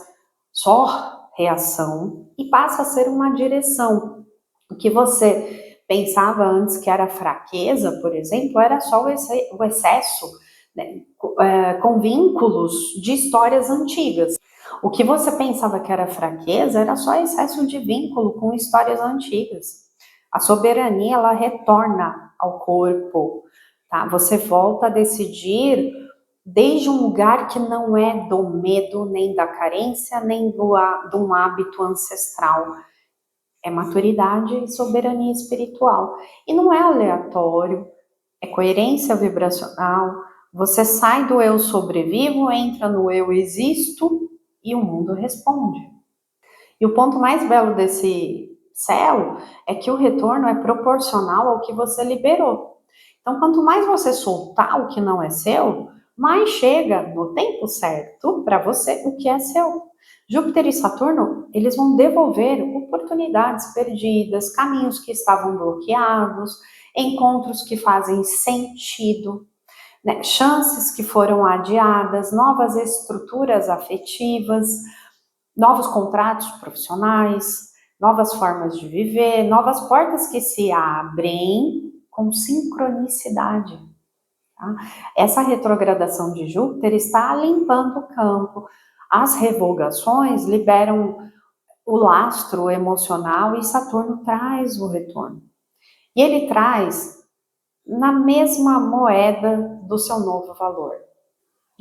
só reação e passa a ser uma direção. O que você pensava antes que era fraqueza, por exemplo, era só o excesso, né, com vínculos de histórias antigas. O que você pensava que era fraqueza era só excesso de vínculo com histórias antigas. A soberania, ela retorna ao corpo, tá? Você volta a decidir desde um lugar que não é do medo, nem da carência, nem de um hábito ancestral. É maturidade e soberania espiritual. E não é aleatório, é coerência vibracional. Você sai do eu sobrevivo, entra no eu existo e o mundo responde. E o ponto mais belo desse céu é que o retorno é proporcional ao que você liberou. Então, quanto mais você soltar o que não é seu, mais chega no tempo certo para você o que é seu. Júpiter e Saturno, eles vão devolver oportunidades perdidas, caminhos que estavam bloqueados, encontros que fazem sentido, né? Chances que foram adiadas, novas estruturas afetivas, novos contratos profissionais, novas formas de viver, novas portas que se abrem com sincronicidade. Tá? Essa retrogradação de Júpiter está limpando o campo. As revogações liberam o lastro emocional e Saturno traz o retorno. E ele traz na mesma moeda do seu novo valor.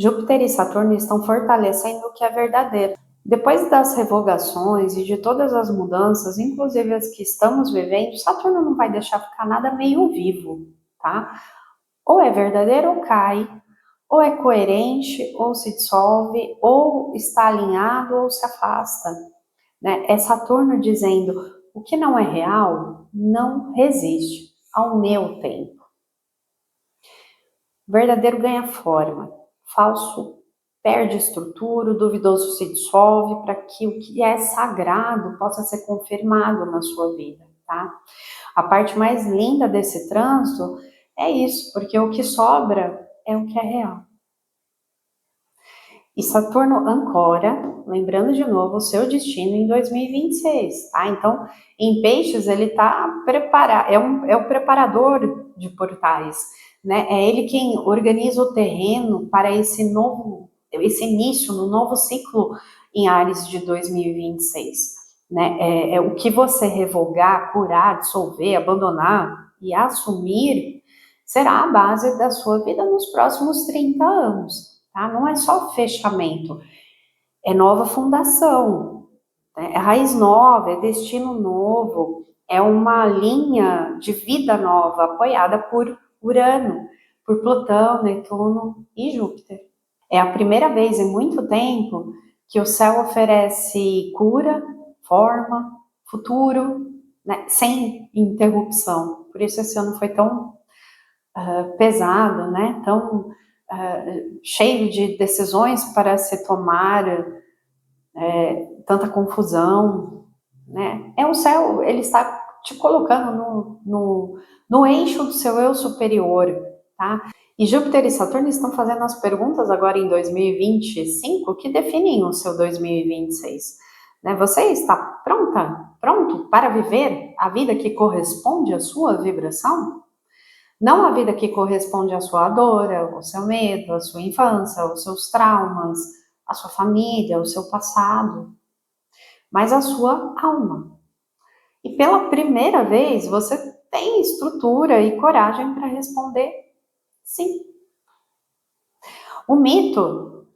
Júpiter e Saturno estão fortalecendo o que é verdadeiro. Depois das revogações e de todas as mudanças, inclusive as que estamos vivendo, Saturno não vai deixar ficar nada meio vivo, tá? Ou é verdadeiro ou cai, ou é coerente ou se dissolve, ou está alinhado ou se afasta, né? É Saturno dizendo: o que não é real não resiste ao meu tempo. Verdadeiro ganha forma, falso perde estrutura, o duvidoso se dissolve para que o que é sagrado possa ser confirmado na sua vida, tá? A parte mais linda desse trânsito é isso, porque o que sobra é o que é real. E Saturno ancora, lembrando de novo, o seu destino em 2026, tá? Então, em Peixes, ele tá preparado, é o preparador de portais, né? É ele quem organiza o terreno para esse início no novo ciclo em Áries de 2026, né? É o que você revogar, curar, dissolver, abandonar e assumir será a base da sua vida nos próximos 30 anos. Tá? Não é só fechamento, é nova fundação, né? É raiz nova, é destino novo, é uma linha de vida nova apoiada por Urano, por Plutão, Netuno e Júpiter. É a primeira vez em muito tempo que o céu oferece cura, forma, futuro, né? Sem interrupção. Por isso esse ano foi tão pesado, né? Tão cheio de decisões para se tomar, tanta confusão, né? É o céu, ele está te colocando no eixo do seu eu superior, tá? E Júpiter e Saturno estão fazendo as perguntas agora em 2025 que definem o seu 2026. Né? Você está pronto para viver a vida que corresponde à sua vibração? Não a vida que corresponde à sua dor, ao seu medo, à sua infância, aos seus traumas, à sua família, ao seu passado, mas à sua alma. E pela primeira vez você tem estrutura e coragem para responder sim. O mito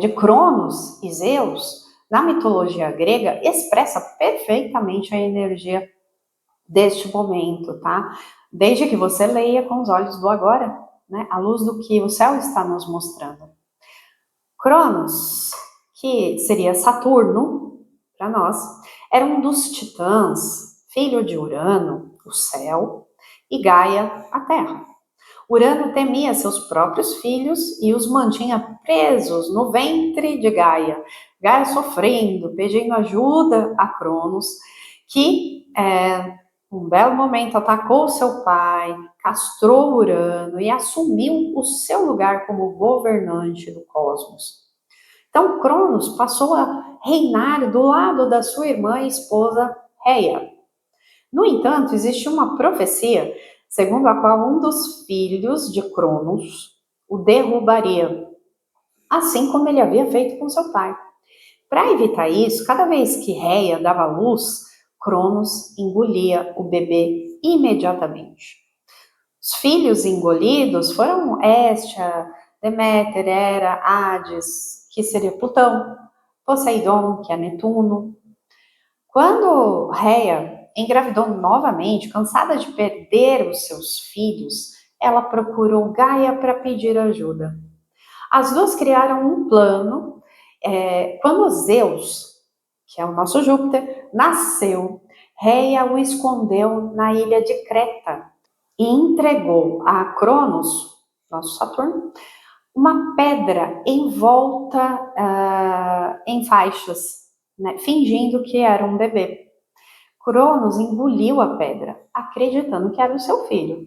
de Cronos e Zeus, na mitologia grega, expressa perfeitamente a energia deste momento, tá? Desde que você leia com os olhos do agora, né? À luz do que o céu está nos mostrando. Cronos, que seria Saturno, para nós, era um dos titãs, filho de Urano, o céu, e Gaia, a terra. Urano temia seus próprios filhos e os mantinha presos no ventre de Gaia. Gaia sofrendo, pedindo ajuda a Cronos, que um belo momento atacou seu pai, castrou Urano e assumiu o seu lugar como governante do cosmos. Então, Cronos passou a reinar do lado da sua irmã e esposa Reia. No entanto, existe uma profecia segundo a qual um dos filhos de Cronos o derrubaria, assim como ele havia feito com seu pai. Para evitar isso, cada vez que Reia dava luz, Cronos engolia o bebê imediatamente. Os filhos engolidos foram Hestia, Deméter, Hera, Hades, que seria Plutão, Poseidon, que é Netuno. Quando Reia engravidou novamente, cansada de perder os seus filhos, ela procurou Gaia para pedir ajuda. As duas criaram um plano. Quando Zeus, que é o nosso Júpiter, nasceu, Reia o escondeu na ilha de Creta e entregou a Cronos, nosso Saturno, uma pedra envolta em faixas, né, fingindo que era um bebê. Cronos engoliu a pedra, acreditando que era o seu filho.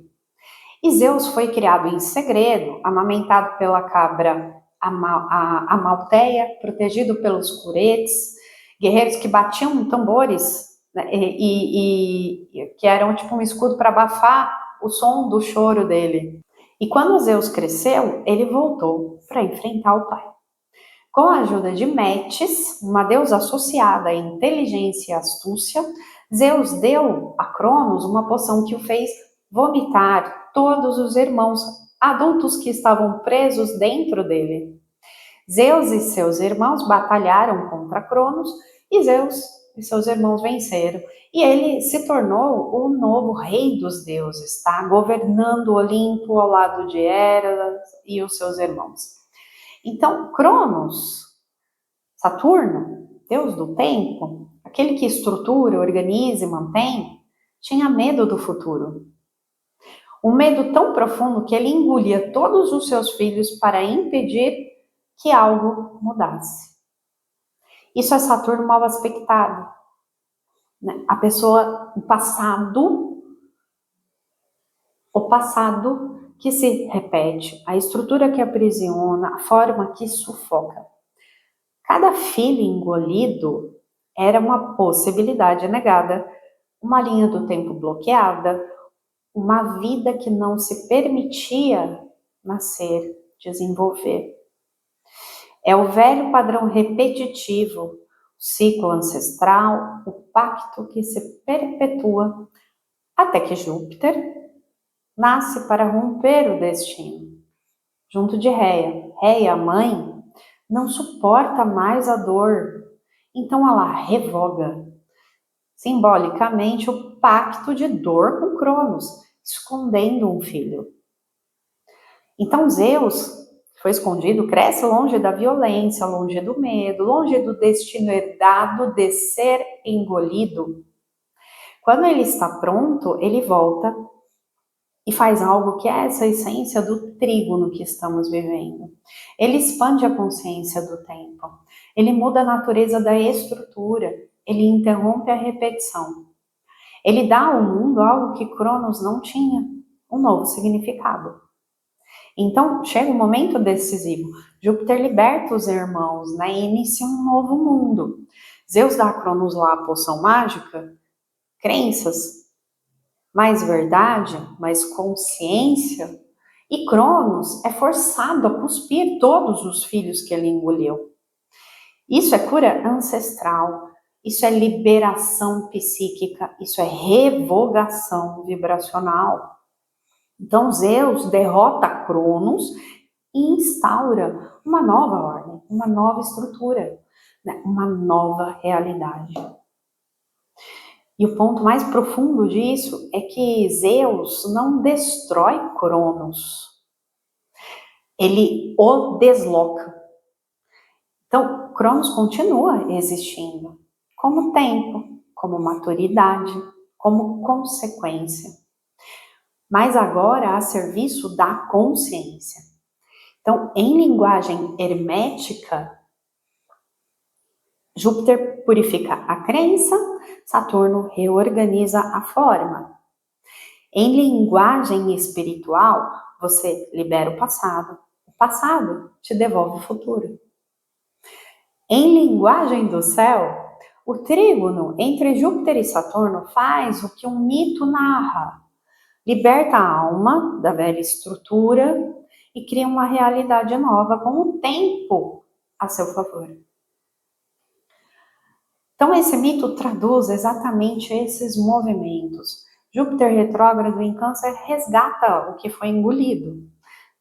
E Zeus foi criado em segredo, amamentado pela cabra Amalteia, protegido pelos curetes, guerreiros que batiam tambores, né, e que eram tipo um escudo para abafar o som do choro dele. E quando Zeus cresceu, ele voltou para enfrentar o pai. Com a ajuda de Metis, uma deusa associada à inteligência e astúcia, Zeus deu a Cronos uma poção que o fez vomitar todos os irmãos adultos que estavam presos dentro dele. Zeus e seus irmãos batalharam contra Cronos e Zeus e seus irmãos venceram. E ele se tornou o novo rei dos deuses, tá? Governando o Olimpo ao lado de Hera e os seus irmãos. Então, Cronos, Saturno, deus do tempo, aquele que estrutura, organiza e mantém, tinha medo do futuro. Um medo tão profundo que ele engolia todos os seus filhos para impedir que algo mudasse. Isso é Saturno mal aspectado. A pessoa, o passado que se repete, a estrutura que aprisiona, a forma que sufoca. Cada filho engolido era uma possibilidade negada, uma linha do tempo bloqueada, uma vida que não se permitia nascer, desenvolver. É o velho padrão repetitivo, o ciclo ancestral, o pacto que se perpetua até que Júpiter nasce para romper o destino. Junto de Réia. Réia, a mãe, não suporta mais a dor, então ela revoga simbolicamente o pacto de dor com Cronos, escondendo um filho. Então Zeus, que foi escondido, cresce longe da violência, longe do medo, longe do destino herdado de ser engolido. Quando ele está pronto, ele volta e faz algo que é essa essência do trígono que estamos vivendo. Ele expande a consciência do tempo. Ele muda a natureza da estrutura. Ele interrompe a repetição. Ele dá ao mundo algo que Cronos não tinha, um novo significado. Então, chega um momento decisivo. Júpiter liberta os irmãos, né, e inicia um novo mundo. Zeus dá a Cronos lá a poção mágica, crenças, mais verdade, mais consciência, e Cronos é forçado a cuspir todos os filhos que ele engoliu. Isso é cura ancestral, isso é liberação psíquica, isso é revogação vibracional. Então Zeus derrota Cronos e instaura uma nova ordem, uma nova estrutura, né? Uma nova realidade. E o ponto mais profundo disso é que Zeus não destrói Cronos, ele o desloca. Então, Cronos continua existindo como tempo, como maturidade, como consequência, mas agora a serviço da consciência. Então, em linguagem hermética, Júpiter purifica a crença, Saturno reorganiza a forma. Em linguagem espiritual, você libera o passado te devolve o futuro. Em linguagem do céu, o trígono entre Júpiter e Saturno faz o que um mito narra. Liberta a alma da velha estrutura e cria uma realidade nova com o tempo a seu favor. Então esse mito traduz exatamente esses movimentos. Júpiter retrógrado em Câncer resgata o que foi engolido.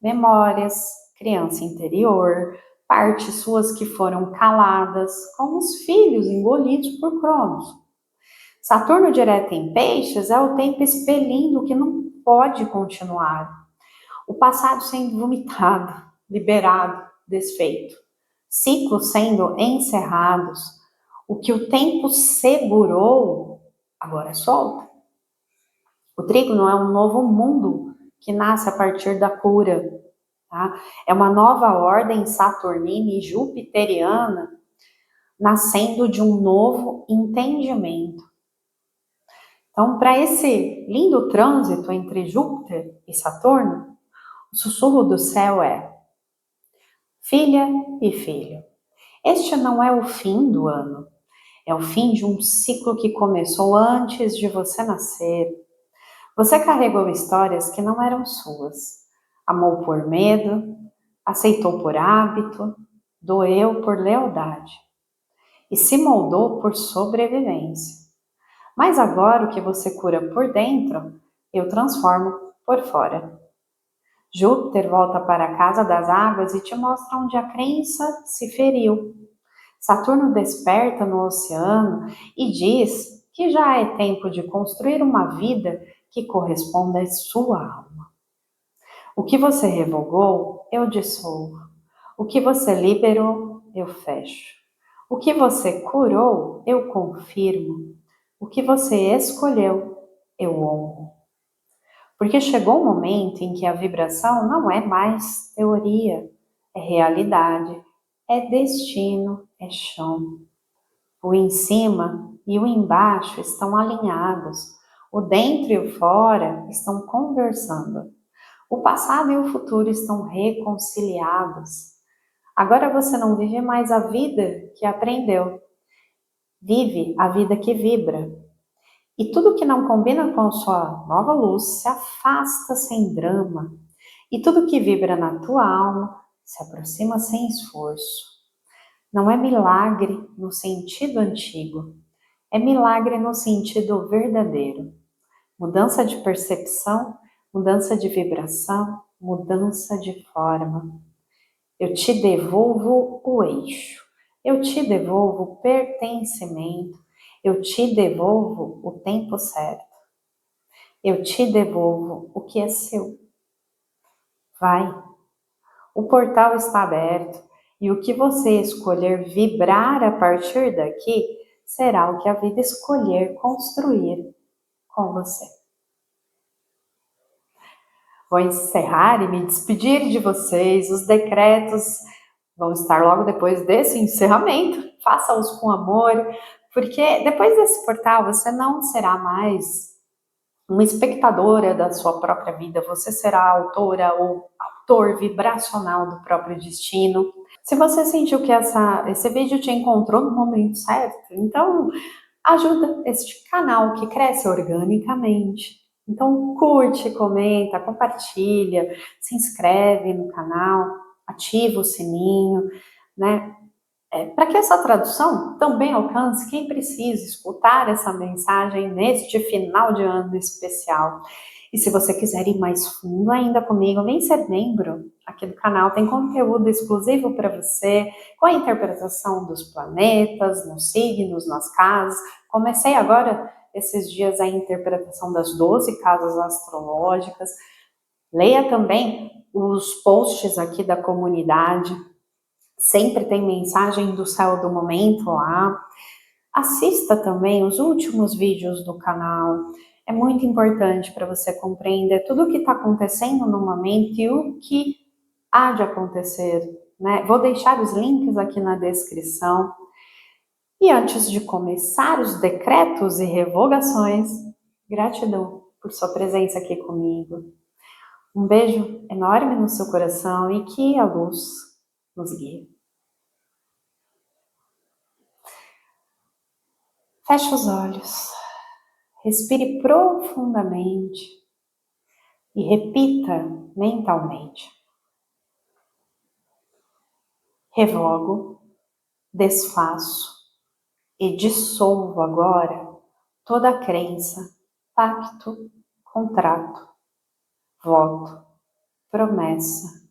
Memórias, criança interior, partes suas que foram caladas, como os filhos engolidos por Cronos. Saturno direto em Peixes é o tempo expelindo o que não pode continuar. O passado sendo vomitado, liberado, desfeito. Ciclos sendo encerrados. O que o tempo segurou, agora solta. O trígono é um novo mundo que nasce a partir da cura. Tá? É uma nova ordem saturnina e jupiteriana nascendo de um novo entendimento. Então, para esse lindo trânsito entre Júpiter e Saturno, o sussurro do céu é: filha e filho, este não é o fim do ano, é o fim de um ciclo que começou antes de você nascer. Você carregou histórias que não eram suas, amou por medo, aceitou por hábito, doeu por lealdade e se moldou por sobrevivência. Mas agora o que você cura por dentro, eu transformo por fora. Júpiter volta para a casa das águas e te mostra onde a crença se feriu. Saturno desperta no oceano e diz que já é tempo de construir uma vida que corresponda à sua alma. O que você revogou, eu dissolvo. O que você liberou, eu fecho. O que você curou, eu confirmo. O que você escolheu, eu honro. Porque chegou o momento em que a vibração não é mais teoria, é realidade, é destino, é chão. O em cima e o embaixo estão alinhados. O dentro e o fora estão conversando. O passado e o futuro estão reconciliados. Agora você não vive mais a vida que aprendeu. Vive a vida que vibra. E tudo que não combina com sua nova luz se afasta sem drama. E tudo que vibra na tua alma se aproxima sem esforço. Não é milagre no sentido antigo, é milagre no sentido verdadeiro. Mudança de percepção, mudança de vibração, mudança de forma. Eu te devolvo o eixo, eu te devolvo o pertencimento, eu te devolvo o tempo certo, eu te devolvo o que é seu. Vai, o portal está aberto e o que você escolher vibrar a partir daqui será o que a vida escolher construir com você. Vou encerrar e me despedir de vocês. Os decretos vão estar logo depois desse encerramento. Faça-os com amor, porque depois desse portal você não será mais uma espectadora da sua própria vida, você será a autora ou autor vibracional do próprio destino. Se você sentiu que esse vídeo te encontrou no momento certo, então ajuda este canal que cresce organicamente. Então curte, comenta, compartilha, se inscreve no canal, ativa o sininho, né? Para que essa tradução também alcance quem precisa escutar essa mensagem neste final de ano especial. E se você quiser ir mais fundo ainda comigo, vem ser membro aqui do canal, tem conteúdo exclusivo para você, com a interpretação dos planetas, nos signos, nas casas. Comecei agora, esses dias, a interpretação das 12 casas astrológicas. Leia também os posts aqui da comunidade, sempre tem mensagem do céu do momento lá. Assista também os últimos vídeos do canal. É muito importante para você compreender tudo o que está acontecendo no momento e o que há de acontecer, né? Vou deixar os links aqui na descrição. E antes de começar os decretos e revogações, gratidão por sua presença aqui comigo. Um beijo enorme no seu coração e que a luz nos guie. Feche os olhos, respire profundamente e repita mentalmente. Revogo, desfaço e dissolvo agora toda a crença, pacto, contrato, voto, promessa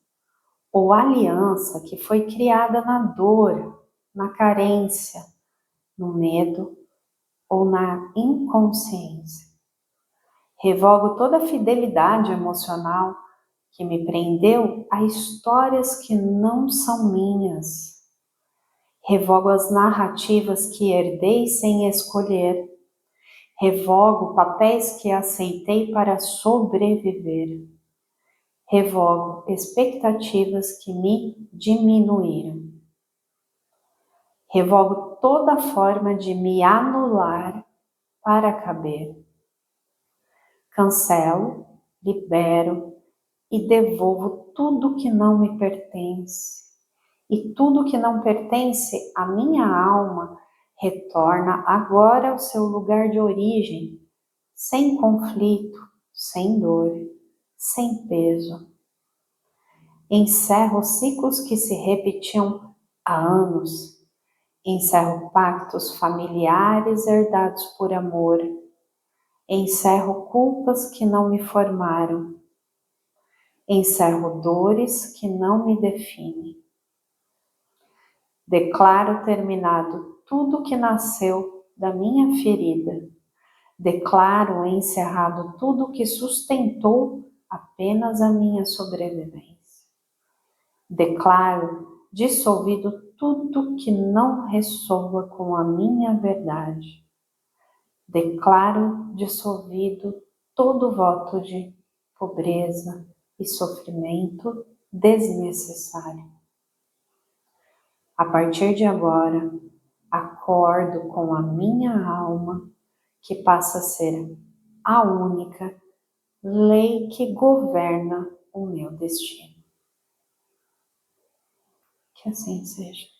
ou aliança que foi criada na dor, na carência, no medo ou na inconsciência. Revogo toda a fidelidade emocional que me prendeu a histórias que não são minhas. Revogo as narrativas que herdei sem escolher. Revogo papéis que aceitei para sobreviver. Revogo expectativas que me diminuíram. Revogo toda forma de me anular para caber. Cancelo, libero e devolvo tudo que não me pertence. E tudo que não pertence à minha alma retorna agora ao seu lugar de origem, sem conflito, sem dor, sem peso. Encerro ciclos que se repetiam há anos. Encerro pactos familiares herdados por amor. Encerro culpas que não me formaram. Encerro dores que não me definem. Declaro terminado tudo que nasceu da minha ferida. Declaro encerrado tudo que sustentou apenas a minha sobrevivência. Declaro dissolvido tudo que não ressoa com a minha verdade. Declaro dissolvido todo voto de pobreza e sofrimento desnecessário. A partir de agora, acordo com a minha alma, que passa a ser a única lei que governa o meu destino. Que assim seja.